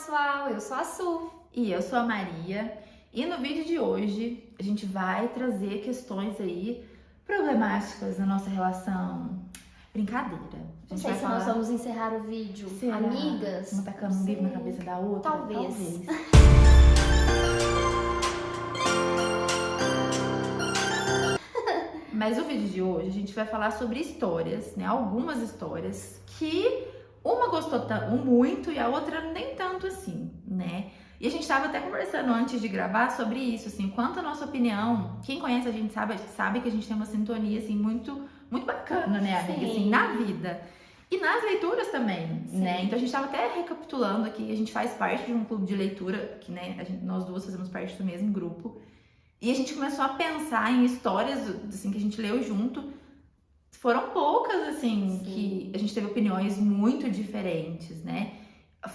pessoal, eu sou a Su. E eu sou a Maria. E no vídeo de hoje a gente vai trazer questões aí problemáticas na nossa relação. Brincadeira. Não sei se nós vamos encerrar o vídeo. Será? Amigas. Uma tacando um livro na cabeça da outra? Talvez. Mas o vídeo de hoje a gente vai falar sobre histórias, né? Algumas histórias que uma gostou muito e a outra nem tanto assim, né? E a gente tava até conversando antes de gravar sobre isso, assim, quanto a nossa opinião, quem conhece a gente sabe que a gente tem uma sintonia, assim, muito bacana, né, amiga? Sim. Assim, na vida. E nas leituras também, Sim. né? Então a gente tava até recapitulando aqui, a gente faz parte de um clube de leitura, que, né, nós duas fazemos parte do mesmo grupo. E a gente começou a pensar em histórias, assim, que a gente leu junto. Foram poucas, assim, Sim. que a gente teve opiniões muito diferentes, né?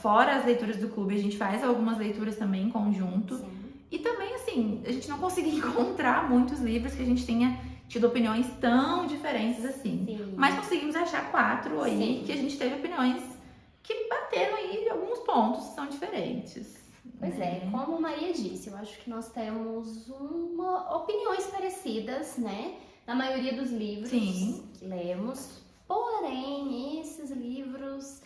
Fora as leituras do clube, a gente faz algumas leituras também em conjunto. Sim. E também, assim, a gente não conseguiu encontrar muitos livros que a gente tenha tido opiniões tão diferentes assim. Sim. Mas conseguimos achar 4 aí, Sim. que a gente teve opiniões que bateram aí em alguns pontos que são diferentes. Pois né? é, como Maria disse, eu acho que nós temos opiniões parecidas, né? Na maioria dos livros Sim. que lemos. Porém, esses livros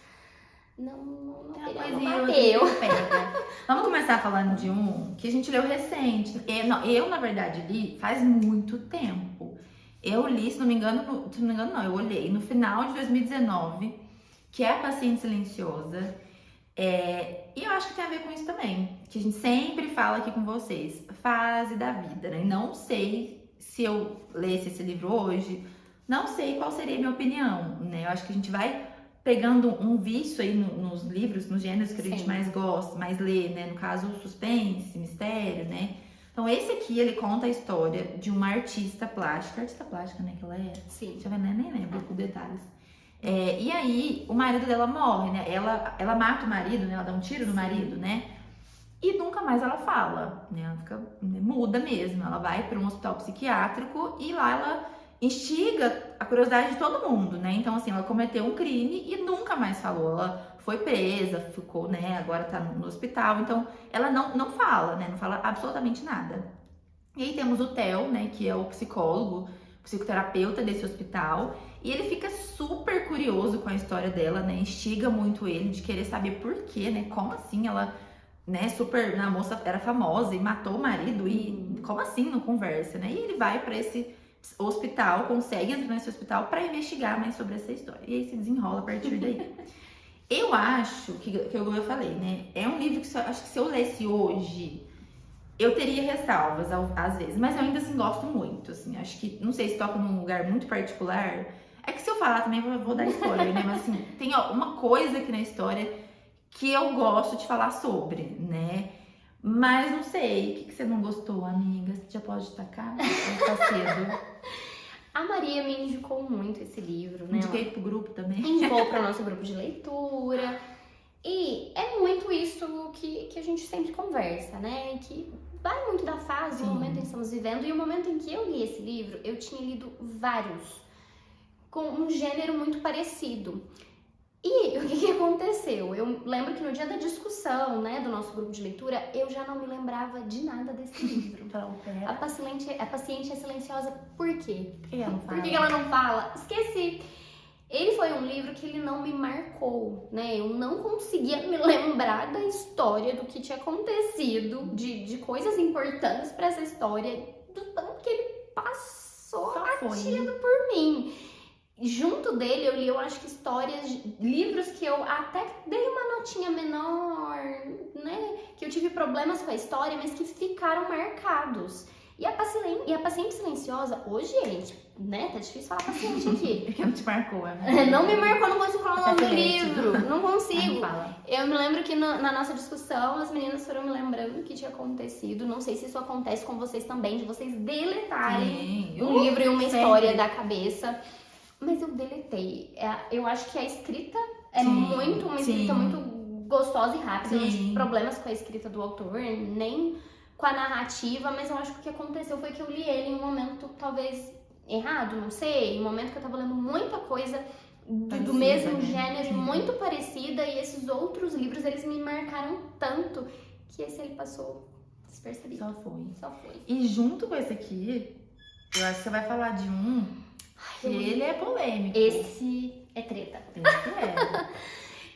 não Tem uma bateu. coisinha outra que pega. Vamos começar falando de um que a gente leu recente. Eu, na verdade, li faz muito tempo. Eu li, se não me engano, não, eu olhei no final de 2019, que é A Paciente Silenciosa. E eu acho que tem a ver com isso também, que a gente sempre fala aqui com vocês, fase da vida, né? Não sei se eu lesse esse livro hoje, não sei qual seria a minha opinião, né? Eu acho que a gente vai pegando um vício aí nos livros, nos gêneros que a gente Sim. mais gosta, mais lê, né? No caso, suspense, mistério, né? Então esse aqui, ele conta a história de uma artista plástica, né, que ela é? Sim. Deixa eu ver, né? Nem lembro com detalhes. E aí, o marido dela morre, né? Ela mata o marido, né? Ela dá um tiro no marido, né? E nunca mais ela fala, né? Ela fica muda mesmo. Ela vai para um hospital psiquiátrico e lá ela instiga a curiosidade de todo mundo, né? Então, assim, ela cometeu um crime e nunca mais falou. Ela foi presa, ficou, né? Agora tá no hospital. Então, ela não fala, né? Não fala absolutamente nada. E aí temos o Theo, né? Que é o psicólogo, psicoterapeuta desse hospital. E ele fica super curioso com a história dela, né? Instiga muito ele de querer saber por quê, né? Como assim ela, né? A moça era famosa e matou o marido e como assim não conversa, né? E ele vai pra esse hospital, consegue entrar nesse hospital pra investigar mais sobre essa história. E aí se desenrola a partir daí. Eu acho que eu falei, né? É um livro que acho que se eu lesse hoje, eu teria ressalvas às vezes, mas eu ainda assim gosto muito, assim. Acho que, não sei se toca num lugar muito particular. É que se eu falar também eu vou dar spoiler, né? Mas assim, tem uma coisa aqui na história que eu gosto de falar sobre, né? Mas não sei, o que você não gostou, amiga? Você já pode tacar? Ou tá cedo? A Maria me indicou muito esse livro, né? Indiquei pro grupo também. Indicou para o nosso grupo de leitura. E é muito isso que a gente sempre conversa, né? Que vai muito da fase, do Sim. momento em que estamos vivendo. E o momento em que eu li esse livro, eu tinha lido vários com um gênero muito parecido. E o que aconteceu? Eu lembro que no dia da discussão, né, do nosso grupo de leitura, eu já não me lembrava de nada desse livro. Então, A paciente é silenciosa, por quê? Por que ela não fala? Por que ela não fala? Esqueci. Ele foi um livro que ele não me marcou, né? Eu não conseguia me lembrar da história, do que tinha acontecido, de coisas importantes para essa história, do tanto que ele passou batido por mim. Junto dele, eu li, eu acho que livros que eu até dei uma notinha menor, né? Que eu tive problemas com a história, mas que ficaram marcados. E a Paciente Silenciosa, hoje, gente, né? Tá difícil falar paciente aqui. Porque não te marcou, né? Não me marcou, não consigo falar o nome do livro. Não consigo. Não fala. Eu me lembro que na nossa discussão, as meninas foram me lembrando o que tinha acontecido. Não sei se isso acontece com vocês também, de vocês deletarem Sim. um livro e uma Sempre. história da cabeça. Mas eu deletei. Eu acho que a escrita é Sim, uma escrita sim. muito gostosa e rápida. Eu não Sim. tive problemas com a escrita do autor, nem com a narrativa, mas eu acho que o que aconteceu foi que eu li ele em um momento talvez errado, não sei, em um momento que eu tava lendo muita coisa do Parecida, mesmo né? gênero, Sim. muito parecida, e esses outros livros, eles me marcaram tanto que esse ele passou despercebido. Só foi. Só foi. E junto com esse aqui, eu acho que você vai falar de um que ele é polêmico. Esse é treta. Esse é.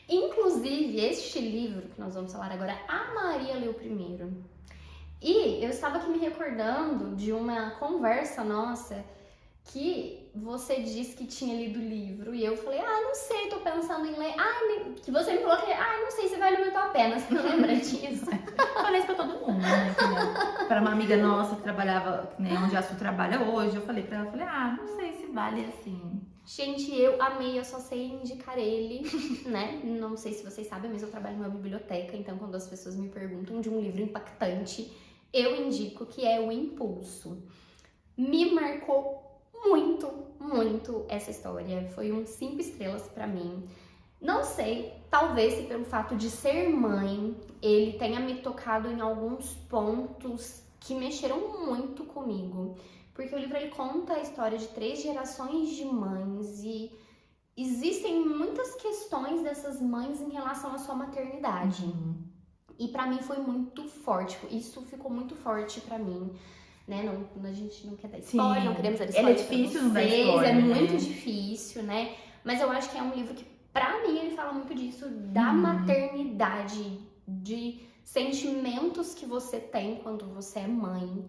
Inclusive, este livro que nós vamos falar agora, a Maria leu primeiro. E eu estava aqui me recordando de uma conversa nossa que você disse que tinha lido o livro e eu falei, não sei, tô pensando em ler. Que você me falou que, não sei se vale muito a pena. Você não lembra disso? Eu falei isso pra todo mundo, né? Pra uma amiga nossa que trabalhava, né, onde a Su trabalha hoje, eu falei pra ela, não sei se vale assim. Gente, eu amei, eu só sei indicar ele, né? Não sei se vocês sabem, mas eu trabalho numa biblioteca, então quando as pessoas me perguntam de um livro impactante, eu indico que é O Impulso. Me marcou muito, muito essa história. Foi 5 estrelas pra mim. Não sei, talvez se pelo fato de ser mãe, ele tenha me tocado em alguns pontos que mexeram muito comigo. Porque o livro ele conta a história de 3 gerações de mães e existem muitas questões dessas mães em relação à sua maternidade. E pra mim foi muito forte, isso ficou muito forte pra mim, né? A gente não quer dar spoiler, não queremos dar spoiler. É difícil não dar spoiler, é né? muito difícil, né? Mas eu acho que é um livro que pra mim ele fala muito disso, da maternidade, de sentimentos que você tem quando você é mãe.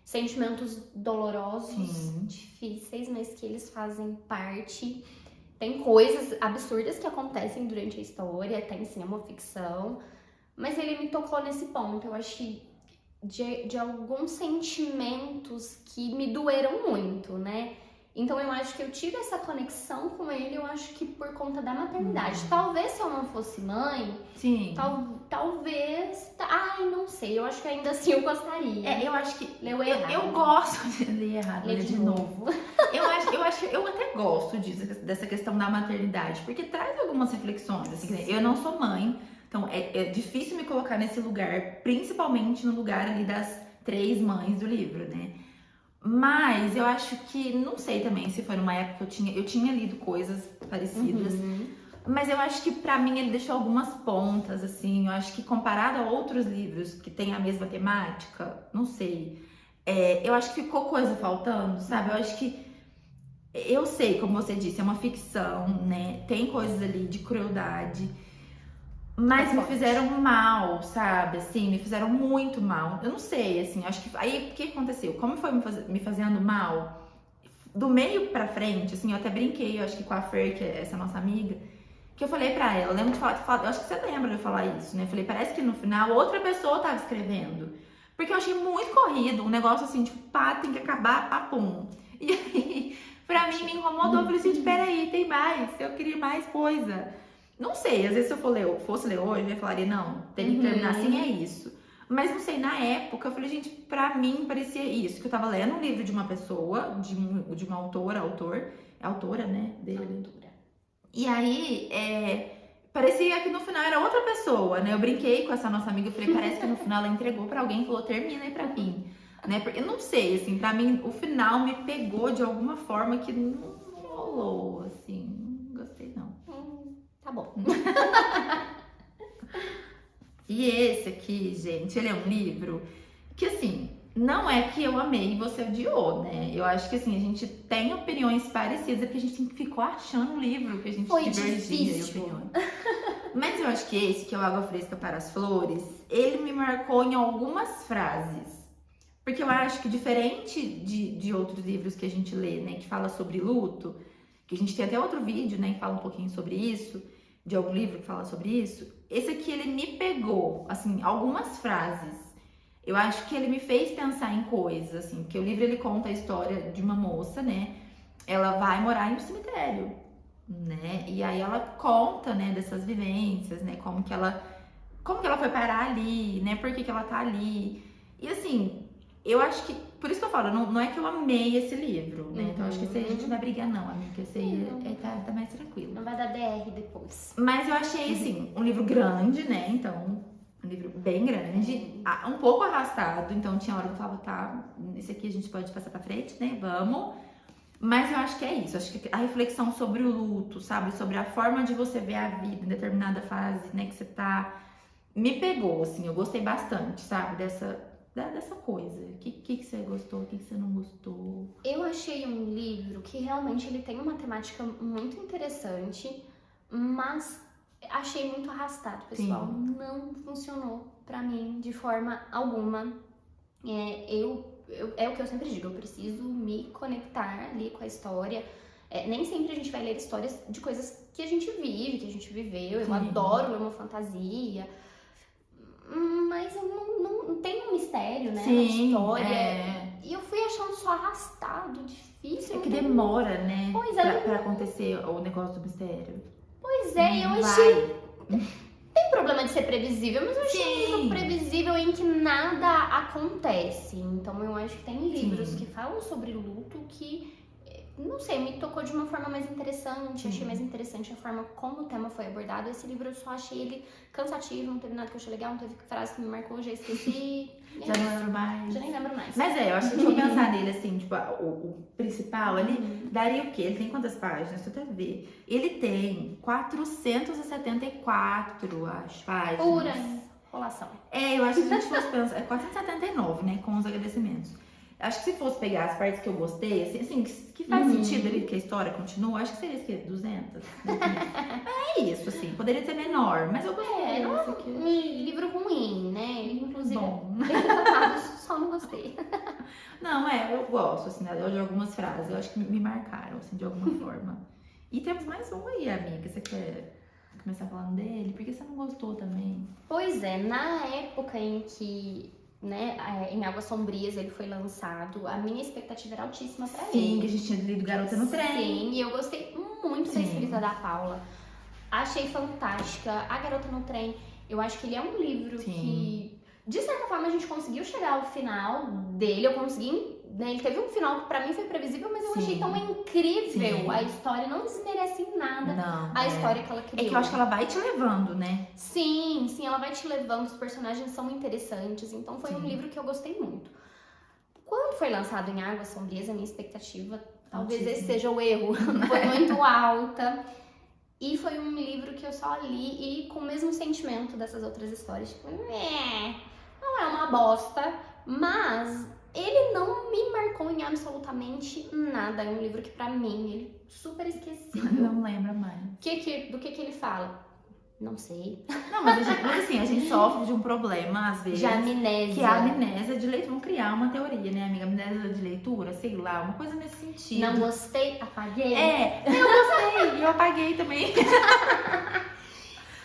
Sentimentos dolorosos, difíceis, mas que eles fazem parte. Tem coisas absurdas que acontecem durante a história, tem sim, é uma ficção. Mas ele me tocou nesse ponto, eu acho que de alguns sentimentos que me doeram muito, né? Então eu acho que eu tive essa conexão com ele, eu acho que por conta da maternidade. Talvez se eu não fosse mãe, talvez... não sei, eu acho que ainda assim eu gostaria. Eu acho que... Leu errado. Eu gosto de ler errado, ler de novo. Eu até gosto dessa questão da maternidade, porque traz algumas reflexões, assim, eu não sou mãe, então é difícil me colocar nesse lugar, principalmente no lugar ali das 3 mães do livro, né? Mas eu acho que, não sei também se foi numa época que eu tinha lido coisas parecidas, mas eu acho que pra mim ele deixou algumas pontas, assim, eu acho que comparado a outros livros que têm a mesma temática, não sei, eu acho que ficou coisa faltando, sabe? Eu acho que, eu sei, como você disse, é uma ficção, né? Tem coisas ali de crueldade, mas me fizeram mal, sabe? Assim, me fizeram muito mal. Eu não sei, assim, acho que... Aí, o que aconteceu? Como foi me fazendo mal, do meio pra frente, assim, eu até brinquei, eu acho que com a Fer, que é essa nossa amiga, que eu falei pra ela, eu lembro de falar, eu acho que você lembra de eu falar isso, né? Eu falei, parece que no final outra pessoa tava escrevendo. Porque eu achei muito corrido, um negócio assim, tipo, tem que acabar, papum. E aí, pra mim, me incomodou, eu falei, gente, peraí, tem mais, eu queria mais coisa. Não sei, às vezes se eu fosse ler hoje, eu falaria, não, tem que terminar assim, é isso. Mas não sei, na época, eu falei, gente, pra mim parecia isso, que eu tava lendo um livro de uma pessoa, de uma autora, é autora, né, dele. E aí, parecia que no final era outra pessoa, né, eu brinquei com essa nossa amiga, eu falei, parece que no final ela entregou pra alguém e falou, termina aí pra mim, né, porque eu não sei, assim, pra mim, o final me pegou de alguma forma que não rolou, assim, não gostei não. Tá bom. E esse aqui, gente, ele é um livro que, assim, não é que eu amei e você odiou, né? Eu acho que, assim, a gente tem opiniões parecidas, é porque a gente ficou achando um livro que a gente divergia em opiniões. Mas eu acho que esse, que é o Água Fresca para as Flores, ele me marcou em algumas frases. Porque eu acho que, diferente de outros livros que a gente lê, né, que fala sobre luto, que a gente tem até outro vídeo, né, que fala um pouquinho sobre isso, de algum livro que fala sobre isso, esse aqui ele me pegou, assim, algumas frases. Eu acho que ele me fez pensar em coisas, assim, porque o livro ele conta a história de uma moça, né? Ela vai morar em um cemitério, né? E aí ela conta, né, dessas vivências, né? Como que ela foi parar ali, né? Por que ela tá ali. E assim, eu acho que, por isso que eu falo, não é que eu amei esse livro, né? Então acho que esse aí a gente não vai brigar não, amiga, esse aí tá mais tranquilo. Não vai dar DR depois. Mas eu achei, assim, um livro grande, né? Então, um livro bem grande, um pouco arrastado, então tinha hora que eu falava, tá, esse aqui a gente pode passar pra frente, né? Vamos. Mas eu acho que é isso, acho que a reflexão sobre o luto, sabe? Sobre a forma de você ver a vida em determinada fase, né, que você tá, me pegou, assim, eu gostei bastante, sabe? Dessa coisa. O que você gostou, o que você não gostou? Eu achei um livro que realmente ele tem uma temática muito interessante, mas achei muito arrastado, pessoal. Sim. Não funcionou pra mim de forma alguma. É o que eu sempre digo, eu preciso me conectar ali com a história. Nem sempre a gente vai ler histórias de coisas que a gente vive, que a gente viveu. Eu Sim. adoro ler uma fantasia, mas eu não tem um mistério, né, na Sim, história. E eu fui achando só arrastado, difícil. é que demora, né? Pois é. Pra acontecer o negócio do mistério. Pois é, eu Vai. achei. Tem problema de ser previsível, mas eu achei um Sim. livro previsível em que nada acontece. Então eu acho que tem livros Sim. que falam sobre luto que, não sei, me tocou de uma forma mais interessante. Sim. Achei mais interessante a forma como o tema foi abordado. Esse livro eu só achei ele cansativo, não teve nada que eu achei legal, não teve frase que me marcou, já esqueci. Já não lembro mais. Já nem lembro mais. Mas eu acho que se eu pensar nele assim, tipo, o principal ali, Uhum. daria o quê? Ele tem quantas páginas? Deixa eu até ver. Ele tem 474, acho, páginas. Pura enrolação. Eu acho que se a gente fosse pensar. É 479, né? Com os agradecimentos. Acho que se fosse pegar as partes que eu gostei, assim que faz sentido ali que a história continua, acho que seria isso, 200. É isso, assim. Poderia ser menor, mas eu gostei. Não é esse aqui. um livro ruim, né? Inclusive, Bom. bem tratado, só não gostei. Não, eu gosto, assim, de algumas frases. Eu acho que me marcaram, assim, de alguma forma. E temos mais um aí, amiga. Você quer começar falando dele? Porque você não gostou também. Pois é, na época em que, né, em Águas Sombrias ele foi lançado, a minha expectativa era altíssima pra Sim, que a ele. gente tinha lido Garota no Trem. Sim, e eu gostei muito da Sim. escrita da Paula. Achei fantástica. A Garota no Trem, eu acho que ele é um livro Sim. que, de certa forma, a gente conseguiu chegar ao final dele. Eu consegui, né, ele teve um final que pra mim foi previsível, mas eu Sim. achei tão incrível. Sim. A história não desmerece em nada Não. a história que ela É criou. que eu acho que ela vai te levando, né? Sim, ela vai te levando, os personagens são interessantes, então foi um Sim. livro que eu gostei muito. Quando foi lançado em Águas Sombrias, a minha expectativa, talvez esse Altíssima. seja o erro, foi muito alta. E foi um livro que eu só li e com o mesmo sentimento dessas outras histórias, tipo, não é uma bosta, mas ele não me marcou em absolutamente nada. É um livro que pra mim, ele é super esquecível. Não lembra mais. Do que ele fala? Não sei. Não, mas assim, a gente sofre de um problema, às vezes. De amnésia. Que é a amnésia de leitura. Vamos criar uma teoria, né, amiga? Amnésia de leitura, sei lá, uma coisa nesse sentido. Não gostei, apaguei. Eu gostei, eu apaguei também.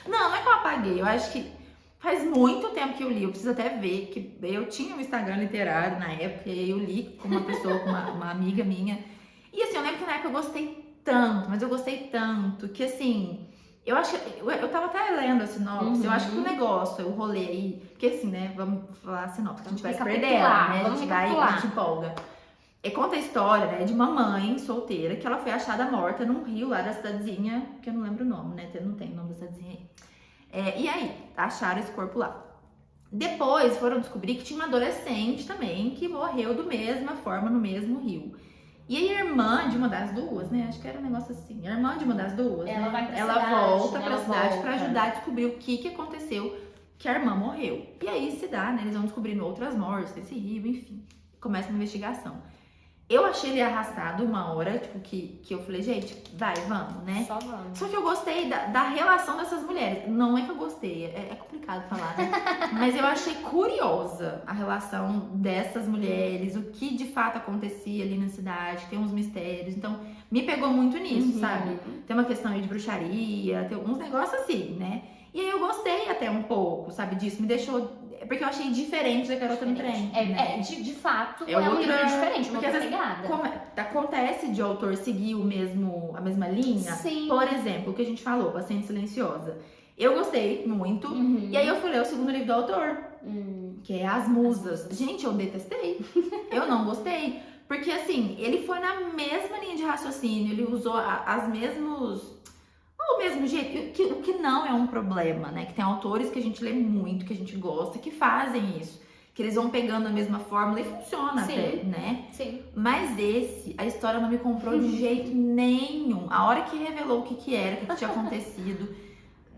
Não é que eu apaguei, eu acho que faz muito tempo que eu li, eu preciso até ver, que eu tinha um Instagram literário na época, e eu li com uma pessoa, com uma amiga minha. E assim, eu lembro que na época eu gostei tanto, mas eu gostei tanto, que assim, eu acho que, eu tava até lendo a sinopse, eu acho que o negócio, o rolê aí, porque assim, né, vamos falar a sinopse, que a gente vai se perder ela, né, a gente vai, a gente empolga. Conta a história, né, de uma mãe solteira que ela foi achada morta num rio lá da cidadezinha, que eu não lembro o nome, né, não tem o nome da cidadezinha aí. E aí, acharam esse corpo lá. Depois foram descobrir que tinha uma adolescente também que morreu da mesma forma no mesmo rio. E aí a irmã de uma das duas, né, acho que era um negócio assim, a irmã de uma das duas, Ela vai pra ela cidade, volta né, pra ela cidade volta. pra ajudar a descobrir o que aconteceu, que a irmã morreu. E aí se dá, né, eles vão descobrindo outras mortes desse rio, enfim, começa uma investigação. Eu achei ele arrastado uma hora, tipo, que eu falei, gente, vai, vamos, né? Só vamos. Só que eu gostei da relação dessas mulheres. Não é que eu gostei, é complicado falar, né? Mas eu achei curiosa a relação dessas mulheres, o que de fato acontecia ali na cidade, tem uns mistérios. Então, me pegou muito nisso, sabe? Tem uma questão aí de bruxaria, tem uns negócios assim, né? E aí eu gostei até um pouco, sabe, disso. Me deixou... Porque eu achei diferente da Garota no Trem. Né? De fato, É é um outra- livro diferente, uma porque às outra vezes pegada. Acontece de autor seguir a mesma linha. Sim. Por exemplo, o que a gente falou, Paciente Silenciosa. Eu gostei muito. Uhum. E aí eu fui ler o segundo livro do autor, que é As Musas. Gente, eu detestei. Eu não gostei. Porque assim, ele foi na mesma linha de raciocínio, ele usou as mesmos... o mesmo jeito, o que não é um problema, né? Que tem autores que a gente lê muito, que a gente gosta, que fazem isso. que eles vão pegando a mesma fórmula e funciona Sim. até, né? Sim. Mas esse, a história não me comprou de jeito nenhum. A hora que revelou o que era, o que tinha acontecido,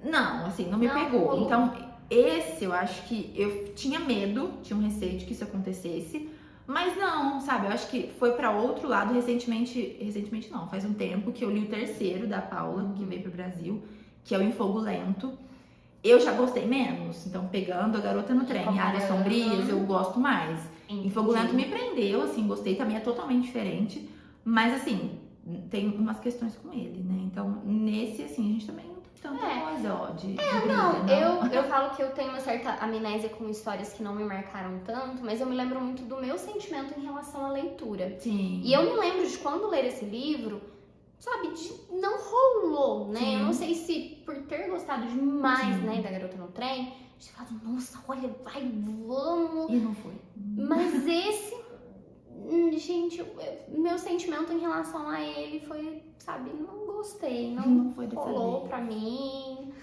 não, assim, não me Não pegou. rolou. Então, esse eu acho que eu tinha medo, tinha um receio de que isso acontecesse. Mas não, sabe? Eu acho que foi pra outro lado recentemente não, faz um tempo que eu li o terceiro da Paula, que veio pro Brasil, que é o Em Fogo Lento. Eu já gostei menos, então pegando A Garota no Trem e Águas Sombrias, eu gosto mais. Em Fogo Lento me prendeu, assim, gostei, também é totalmente diferente, mas assim, tem umas questões com ele, né? Então, nesse, assim, a gente também não tem tanta coisa, ó, de briga, Não, eu falo que eu tenho uma certa amnésia com histórias que não me marcaram tanto, mas eu me lembro muito do meu sentimento em relação à leitura. Sim. E eu me lembro de quando ler esse livro, sabe, não rolou, né? Sim. Eu não sei se por ter gostado demais, Sim. né, da Garota no Trem, de falar, nossa, olha, vai, vamos. E não foi. Mas esse, gente, meu sentimento em relação a ele foi, sabe, não gostei, Não foi dessa rolou vez. pra mim.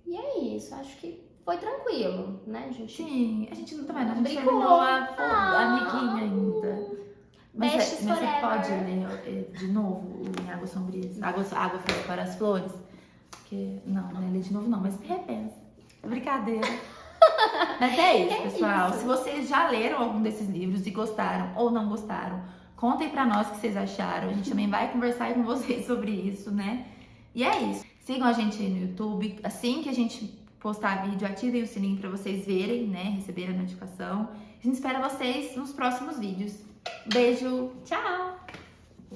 E é isso, acho que foi tranquilo, né, gente? Sim, a gente não tá vendo, a gente Brigou. terminou a amiguinha ainda. Mas Besties você forever. pode ler de novo o Em Águas Sombrias? Água Fresca para as Flores? Porque, não, não é ler de novo não, mas repensa. Brincadeira. Mas é isso, pessoal. isso. Se vocês já leram algum desses livros e gostaram ou não gostaram, contem pra nós o que vocês acharam. A gente também vai conversar com vocês sobre isso, né? E é isso. Sigam a gente aí no YouTube. Assim que a gente postar vídeo, ativem o sininho pra vocês verem, né? Receberem a notificação. A gente espera vocês nos próximos vídeos. Beijo, tchau!